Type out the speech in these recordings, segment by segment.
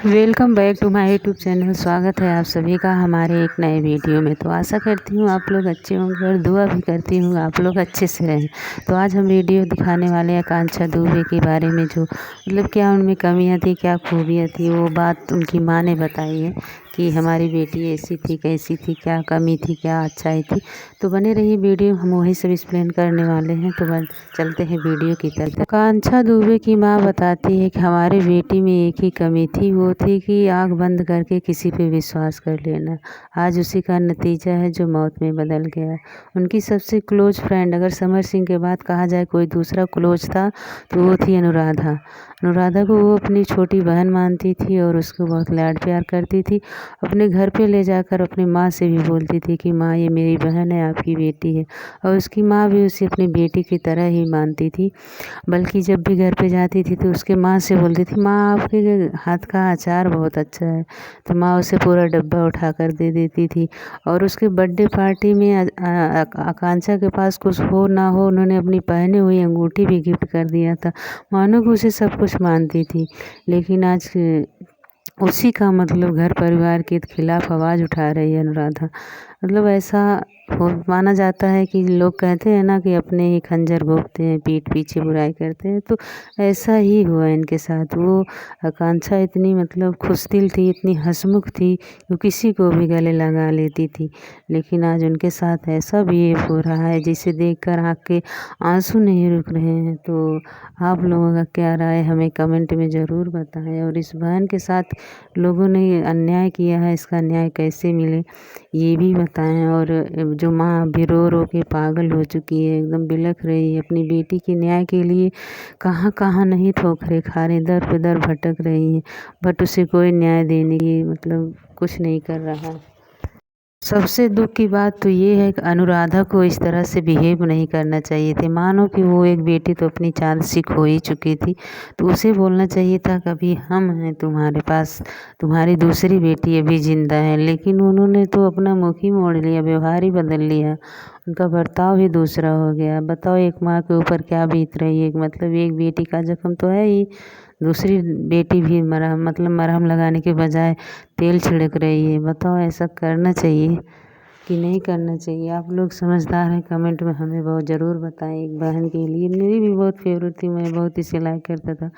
Welcome back to my YouTube channel. स्वागत है आप सभी का हमारे एक नए वीडियो में। तो आशा करती हूँ आप लोग अच्छे होंगे और दुआ भी करती हूँ आप लोग अच्छे से रहें। तो आज हम वीडियो दिखाने वाले हैं आकांक्षा दुबे के बारे में, जो मतलब क्या उनमें कमियाँ थी, क्या खूबियाँ थी, वो बात उनकी माँ ने बताई है कि हमारी बेटी ऐसी थी, कैसी थी, क्या कमी थी, क्या अच्छाई थी। तो बने रहिए वीडियो, हम वही सब एक्सप्लेन करने वाले हैं। तो चलते हैं वीडियो की तरफ। आकांक्षा दुबे की माँ बताती है कि हमारी बेटी में एक ही कमी थी, वो थी कि आँख बंद करके किसी पे विश्वास कर लेना। आज उसी का नतीजा है जो मौत में बदल गया। उनकी सबसे क्लोज फ्रेंड, अगर समर सिंह के बाद कहा जाए कोई दूसरा क्लोज था तो वो थी अनुराधा। अनुराधा को वो अपनी छोटी बहन मानती थी और उसको बहुत लाड प्यार करती थी। अपने घर पे ले जाकर अपनी माँ से भी बोलती थी कि माँ ये मेरी बहन है, आपकी बेटी है। और उसकी माँ भी उसे अपनी बेटी की तरह ही मानती थी। बल्कि जब भी घर पे जाती थी तो उसके माँ से बोलती थी, माँ आपके हाथ का अचार बहुत अच्छा है। तो माँ उसे पूरा डब्बा उठा कर दे देती थी। और उसके बर्थडे पार्टी में आकांक्षा के पास कुछ हो ना हो, उन्होंने अपनी पहनी हुई अंगूठी भी गिफ्ट कर दिया था। मानो कि उसे सब कुछ मानती थी। लेकिन आज उसी का मतलब घर परिवार के खिलाफ आवाज़ उठा रही है अनुराधा। मतलब ऐसा माना जाता है कि लोग कहते हैं ना कि अपने ही खंजर भोंकते हैं, पीठ पीछे बुराई करते हैं। तो ऐसा ही हुआ इनके साथ। वो आकांक्षा इतनी मतलब खुशदिल थी, इतनी हंसमुख थी, वो किसी को भी गले लगा लेती थी। लेकिन आज उनके साथ ऐसा बिहेव हो रहा है जिसे देखकर आँख के आंसू नहीं रुक रहे हैं। तो आप लोगों का क्या राय हमें कमेंट में ज़रूर बताएं। और इस बहन के साथ लोगों ने अन्याय किया है, इसका न्याय कैसे मिले ये भी बताएं। और जो माँ अभी रो रो के पागल हो चुकी है, एकदम बिलख रही है अपनी बेटी के न्याय के लिए, कहाँ कहाँ नहीं ठोकरे खा रही, दर पे दर भटक रही है, बट उसे कोई न्याय देने की मतलब कुछ नहीं कर रहा। सबसे दुख की बात तो ये है कि अनुराधा को इस तरह से बिहेव नहीं करना चाहिए थे। मानो कि वो एक बेटी तो अपनी चांद सी खो ही चुकी थी, तो उसे बोलना चाहिए था कभी हम हैं तुम्हारे पास, तुम्हारी दूसरी बेटी अभी ज़िंदा है। लेकिन उन्होंने तो अपना मुख ही मोड़ लिया, व्यवहार ही बदल लिया, उनका बर्ताव ही दूसरा हो गया। बताओ एक माँ के ऊपर क्या बीत रही है। मतलब एक बेटी का जख्म तो है ही, दूसरी बेटी भी मरहम लगाने के बजाय तेल छिड़क रही है। बताओ ऐसा करना चाहिए कि नहीं करना चाहिए। आप लोग समझदार हैं, कमेंट में हमें बहुत ज़रूर बताएं। एक बहन के लिए मेरी भी बहुत फेवरेट थी, मैं बहुत इसे लाइक करता था।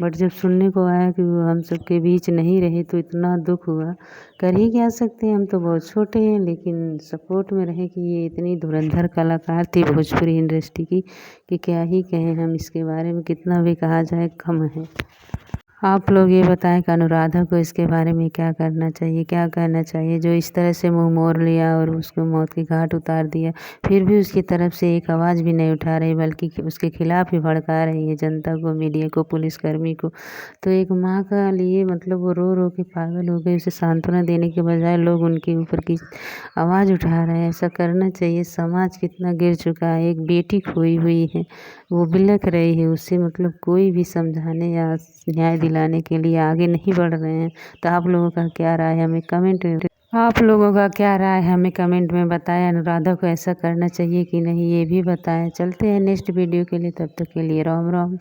बट जब सुनने को आया कि वो हम सब के बीच नहीं रहे तो इतना दुख हुआ। कर ही क्या सकते हैं, हम तो बहुत छोटे हैं। लेकिन सपोर्ट में रहे कि ये इतनी धुरंधर कलाकार थी भोजपुरी इंडस्ट्री की कि क्या ही कहें हम इसके बारे में, कितना भी कहा जाए कम है। आप लोग ये बताएं कि अनुराधा को इसके बारे में क्या करना चाहिए, क्या कहना चाहिए। जो इस तरह से मुंह मोड़ लिया और उसको मौत की घाट उतार दिया, फिर भी उसकी तरफ से एक आवाज़ भी नहीं उठा रही, बल्कि उसके खिलाफ ही भड़का रही है जनता को, मीडिया को, पुलिसकर्मी को। तो एक माँ का लिए मतलब वो रो रो के पागल हो गई। उसे सांत्वना देने के बजाय लोग उनके ऊपर की आवाज़ उठा रहे हैं। ऐसा करना चाहिए। समाज कितना गिर चुका है, एक बेटी खोई हुई है, वो बिलख रही है, उससे मतलब कोई भी समझाने या न्याय दिलाने के लिए आगे नहीं बढ़ रहे हैं। तो आप लोगों का क्या राय है हमें कमेंट में बताएं। अनुराधा को ऐसा करना चाहिए कि नहीं ये भी बताएं। चलते हैं नेक्स्ट वीडियो के लिए, तब तक के लिए राम राम।